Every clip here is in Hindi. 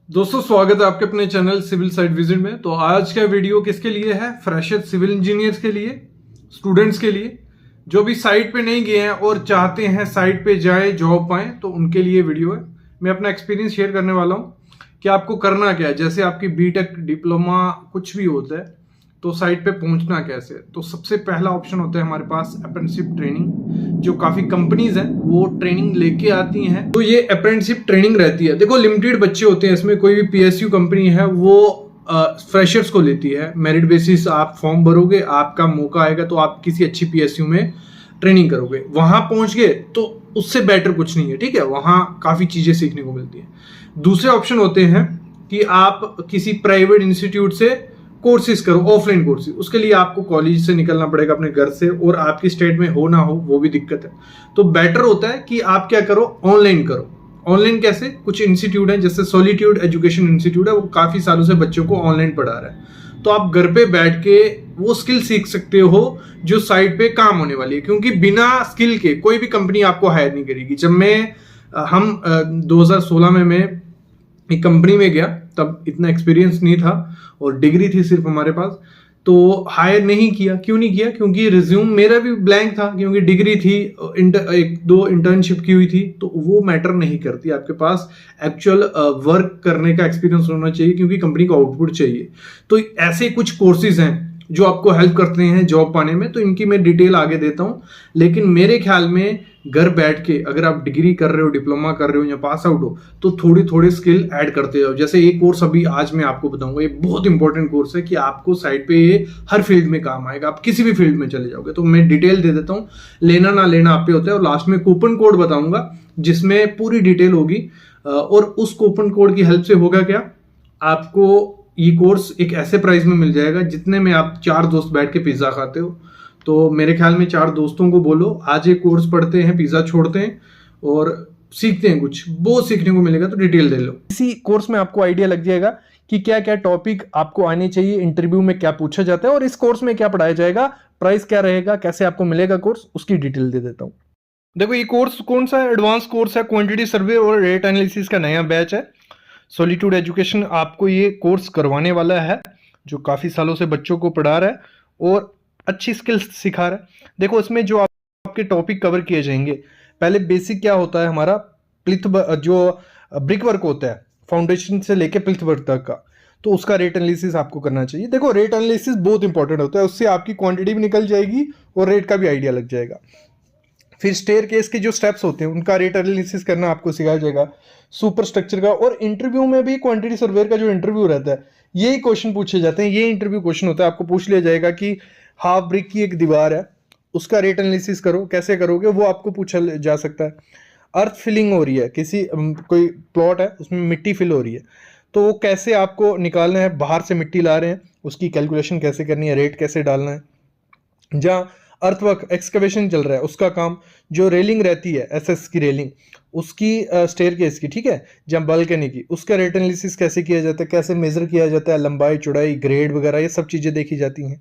दोस्तों स्वागत है आपके अपने चैनल सिविल साइट विजिट में। तो आज का वीडियो किसके लिए है? फ्रेशर सिविल इंजीनियर्स के लिए, स्टूडेंट्स के लिए जो भी साइट पे नहीं गए हैं और चाहते हैं साइट पे जाए जॉब पाएं, तो उनके लिए वीडियो है। मैं अपना एक्सपीरियंस शेयर करने वाला हूं कि आपको करना क्या है। जैसे आपकी बीटेक, डिप्लोमा कुछ भी होता है तो साइट पे पहुंचना कैसे। तो सबसे पहला ऑप्शन होता है हमारे पास अप्रेंटिसशिप ट्रेनिंग, जो काफी कंपनीज हैं वो ट्रेनिंग लेके आती हैं। तो ये अप्रेंटिसशिप ट्रेनिंग रहती है। देखो लिमिटेड बच्चे होते हैं इसमें, कोई भी पीएसयू कंपनी है वो फ्रेशर्स को लेती है। मेरिट बेसिस आप फॉर्म भरोगे, आपका मौका आएगा तो आप किसी अच्छी पीएसयू में ट्रेनिंग करोगे। वहां पहुंच गए तो उससे बेटर कुछ नहीं है, ठीक है। वहां काफी चीजें सीखने को मिलती है। दूसरे ऑप्शन होते हैं कि आप किसी प्राइवेट इंस्टीट्यूट से कोर्सेज करो, ऑफलाइन कोर्सेज। उसके लिए आपको कॉलेज से निकलना पड़ेगा अपने घर से, और आपकी स्टेट में हो ना हो वो भी दिक्कत है। तो बेटर होता है कि आप क्या करो, ऑनलाइन करो। ऑनलाइन कैसे? कुछ इंस्टीट्यूट है जैसे सॉलिट्यूड एजुकेशन इंस्टीट्यूट है, वो काफी सालों से बच्चों को ऑनलाइन पढ़ा रहा है। तो आप घर पे बैठ के वो स्किल सीख सकते हो जो साइट पे काम होने वाली है, क्योंकि बिना स्किल के कोई भी कंपनी आपको हायर नहीं करेगी। जब हम 2016 में मैं एक कंपनी में गया, तब इतना एक्सपीरियंस नहीं था और डिग्री थी सिर्फ हमारे पास, तो हायर नहीं किया। क्यों नहीं किया? क्योंकि रिज्यूम मेरा भी ब्लैंक था, क्योंकि डिग्री थी, एक दो इंटर्नशिप की हुई थी। तो वो मैटर नहीं करती, आपके पास एक्चुअल वर्क करने का एक्सपीरियंस होना चाहिए, क्योंकि कंपनी को आउटपुट चाहिए। तो ऐसे कुछ कोर्सेज हैं जो आपको हेल्प करते हैं जॉब पाने में, तो इनकी मैं डिटेल आगे देता हूं। लेकिन मेरे ख्याल में घर बैठ के अगर आप डिग्री कर रहे हो, डिप्लोमा कर रहे हो या पास आउट हो, तो थोड़ी थोड़ी स्किल ऐड करते जाओ। जैसे एक कोर्स अभी आज मैं आपको बताऊंगा, ये बहुत इंपॉर्टेंट कोर्स है कि आपको साइड पे ये हर फील्ड में काम आएगा। आप किसी भी फील्ड में चले जाओगे। तो मैं डिटेल दे देता हूँ, लेना ना लेना आप पे होता है। और लास्ट में कूपन कोड बताऊंगा जिसमें पूरी डिटेल होगी। और उस कूपन कोड की हेल्प से होगा क्या, आपको ये कोर्स एक ऐसे प्राइस में मिल जाएगा जितने में आप 4 दोस्त बैठ के पिज्जा खाते हो। तो मेरे ख्याल में 4 दोस्तों को बोलो आज एक कोर्स पढ़ते हैं, पिज्जा छोड़ते हैं और सीखते हैं, कुछ बहुत सीखने को मिलेगा। तो डिटेल दे लो। इसी कोर्स में आपको आइडिया लग जाएगा कि क्या क्या टॉपिक आपको आने चाहिए, इंटरव्यू में क्या पूछा जाता है और इस कोर्स में क्या पढ़ाया जाएगा, प्राइस क्या रहेगा, कैसे आपको मिलेगा कोर्स, उसकी डिटेल दे देता हूं। देखो ये कोर्स कौन सा है? एडवांस कोर्स है, क्वांटिटी सर्वे और रेट एनालिसिस का नया बैच है। सॉलिट्यूड एजुकेशन आपको ये कोर्स करवाने वाला है, जो काफ़ी सालों से बच्चों को पढ़ा रहा है और अच्छी स्किल्स सिखा रहा है। देखो इसमें जो आपके टॉपिक कवर किए जाएंगे, पहले बेसिक क्या होता है हमारा, जो ब्रिक वर्क होता है फाउंडेशन से लेके प्लिथ वर्क तक का, तो उसका रेट एनालिसिस आपको करना चाहिए। देखो रेट एनालिसिस बहुत इंपॉर्टेंट होता है, उससे आपकी क्वांटिटी भी निकल जाएगी और रेट का भी आइडिया लग जाएगा। फिर स्टेयर केस के जो स्टेप्स होते हैं उनका रेट एनालिसिस करना आपको सिखाया जाएगा, सुपर स्ट्रक्चर का। और इंटरव्यू में भी क्वांटिटी सर्वेयर का जो इंटरव्यू रहता है, यही क्वेश्चन पूछे जाते हैं। ये इंटरव्यू क्वेश्चन होता है, आपको पूछ लिया जाएगा कि हाफ ब्रिक की एक दीवार है, उसका रेट एनालिसिस करो। कैसे करोगे वो आपको पूछा जा सकता है। अर्थ फिलिंग हो रही है, किसी कोई प्लॉट है उसमें मिट्टी फिल हो रही है, तो वो कैसे आपको निकालना है, बाहर से मिट्टी ला रहे हैं उसकी कैलकुलेशन कैसे करनी है, रेट कैसे डालना है। जहाँ अर्थवर्क एक्सकवेशन चल रहा है उसका काम, जो रेलिंग रहती है एसएस की रेलिंग, उसकी स्टेयर केस की, ठीक है, जहाँ बालकनी की, उसका रेट एनालिसिस कैसे किया जाता है, कैसे मेजर किया जाता है, लंबाई चौड़ाई ग्रेड वगैरह ये सब चीज़ें देखी जाती हैं।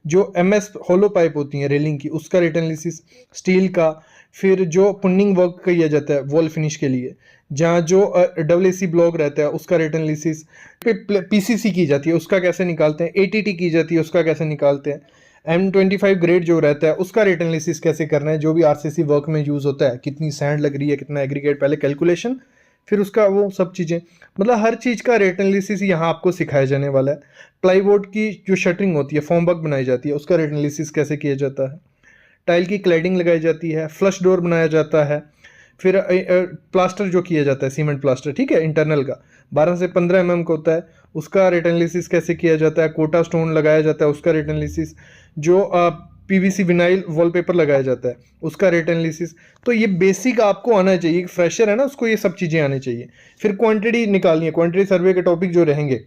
जो एमएस होलो पाइप होती हैं रेलिंग की, उसका रेट एनालिसिस, स्टील का। फिर जो पुन्निंग वर्क किया जाता है वॉल फिनिश के लिए, जहाँ जो डब्ल्यूसी ब्लॉक रहता है उसका रेट एनालिसिस, पीसीसी की जाती है उसका कैसे निकालते हैं, एटीटी की जाती है उसका कैसे निकालते हैं, M25 ग्रेड जो रहता है उसका रेट एनालिसिस कैसे करना है, जो भी आरसीसी वर्क में यूज होता है, कितनी सैंड लग रही है, कितना एग्रीगेट, पहले कैलकुलेशन, फिर उसका वो सब चीज़ें, मतलब हर चीज़ का रेट एनालिसिस यहाँ आपको सिखाया जाने वाला है। प्लाईवुड की जो शटरिंग होती है, फॉर्म वर्क बनाई जाती है, उसका रेट एनालिसिस कैसे किया जाता है। टाइल की क्लैडिंग लगाई जाती है, फ्लश डोर बनाया जाता है। फिर प्लास्टर जो किया जाता है, सीमेंट प्लास्टर, ठीक है, इंटरनल का 12 से 15 mm का होता है, उसका रेट एनालिसिस कैसे किया जाता है। कोटा स्टोन लगाया जाता है, उसका रेट एनालिसिस। जो पीवीसी विनाइल वॉलपेपर लगाया जाता है उसका रेट एनालिसिस। तो ये बेसिक आपको आना चाहिए, फ्रेशर है ना उसको ये सब चीज़ें आनी चाहिए। फिर क्वांटिटी निकालनी है, क्वांटिटी सर्वे के टॉपिक जो रहेंगे,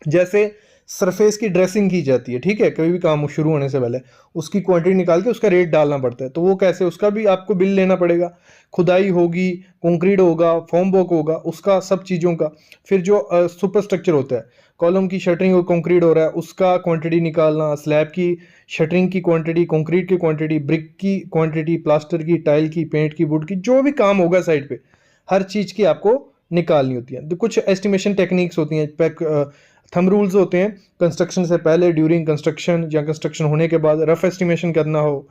जैसे सरफेस की ड्रेसिंग की जाती है, ठीक है, कोई भी काम शुरू होने से पहले उसकी क्वांटिटी निकाल के उसका रेट डालना पड़ता है, तो वो कैसे, उसका भी आपको बिल लेना पड़ेगा। खुदाई होगी, कंक्रीट होगा, फॉर्म वर्क होगा, उसका सब चीज़ों का। फिर जो सुपर स्ट्रक्चर होता है, कॉलम की शटरिंग और कंक्रीट हो रहा है उसका क्वांटिटी निकालना, स्लैब की शटरिंग की क्वांटिटी, कंक्रीट की क्वांटिटी, ब्रिक की क्वांटिटी, प्लास्टर की, टाइल की, पेंट की, वुड की, जो भी काम होगा साइड पे, हर चीज़ की आपको निकालनी होती है। तो कुछ एस्टिमेशन टेक्निक्स होती हैं, थंब रूल्स होते हैं, कंस्ट्रक्शन से पहले, ड्यूरिंग कंस्ट्रक्शन या कंस्ट्रक्शन होने के बाद रफ एस्टिमेशन करना हो।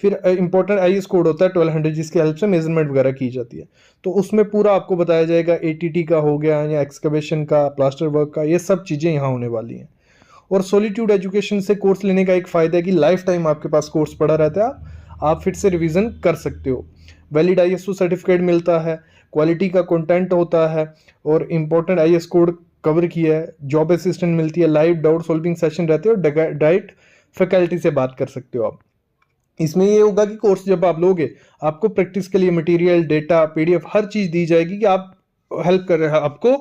फिर इंपॉर्टेंट आईएस कोड होता है 1200 जिसकी हेल्प से मेजरमेंट वगैरह की जाती है। तो उसमें पूरा आपको बताया जाएगा, एटीटी का हो गया या एक्सकवेशन का, प्लास्टर वर्क का, ये सब चीज़ें यहाँ होने वाली हैं। और सॉलिट्यूड एजुकेशन से कोर्स लेने का एक फ़ायदा है कि लाइफ टाइम आपके पास कोर्स पड़ा रहता है, आप फिर से रिवीजन कर सकते हो। वैलिड आईएसओ सर्टिफिकेट मिलता है, क्वालिटी का कंटेंट होता है और इम्पोर्टेंट आईएस कोड कवर किया है, जॉब असिस्टेंट मिलती है, लाइव डाउट सॉल्विंग सेशन रहते हैं और डायरेक्ट फैकल्टी से बात कर सकते हो आप। इसमें ये होगा कि कोर्स जब आप लोगे, आपको प्रैक्टिस के लिए मटेरियल, डेटा, पीडीएफ हर चीज़ दी जाएगी कि आप हेल्प कर रहे हैं आपको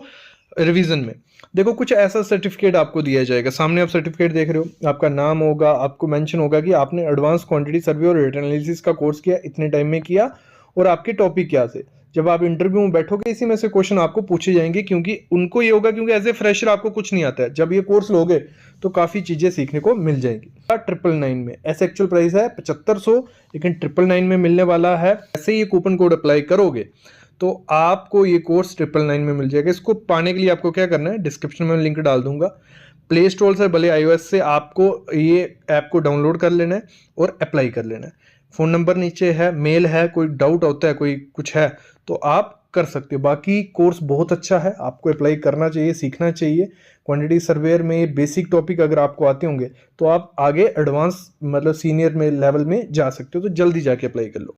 रिवीजन में। देखो कुछ ऐसा सर्टिफिकेट आपको दिया जाएगा, सामने आप सर्टिफिकेट देख रहे हो, आपका नाम होगा, आपको मेंशन होगा कि आपने एडवांस क्वांटिटी सर्वे और डेटा एनालिसिस का कोर्स किया, इतने टाइम में किया और आपके टॉपिक क्या थे। जब आप इंटरव्यू में बैठोगे इसी में से क्वेश्चन आपको पूछे जाएंगे, क्योंकि उनको ये होगा क्योंकि एज ए फ्रेशर आपको कुछ नहीं आता है। जब ये कोर्स लोगे तो काफ़ी चीज़ें सीखने को मिल जाएंगी। 999 में ऐसे एक्चुअल प्राइस है 7500, लेकिन 999 में मिलने वाला है। ऐसे ये कूपन कोड अप्लाई करोगे तो आपको ये कोर्स 999 में मिल जाएगा। इसको पाने के लिए आपको क्या करना है, डिस्क्रिप्शन में लिंक डाल दूंगा, प्ले स्टोर से भले iOS से आपको ये ऐप को डाउनलोड कर लेना है और अप्लाई कर लेना है। फ़ोन नंबर नीचे है, मेल है, कोई डाउट होता है, कोई कुछ है तो आप कर सकते हो। बाकी कोर्स बहुत अच्छा है, आपको अप्लाई करना चाहिए, सीखना चाहिए। क्वांटिटी सर्वेयर में ये बेसिक टॉपिक अगर आपको आते होंगे तो आप आगे एडवांस मतलब सीनियर में लेवल में जा सकते हो, तो जल्दी जाके अप्लाई कर लो।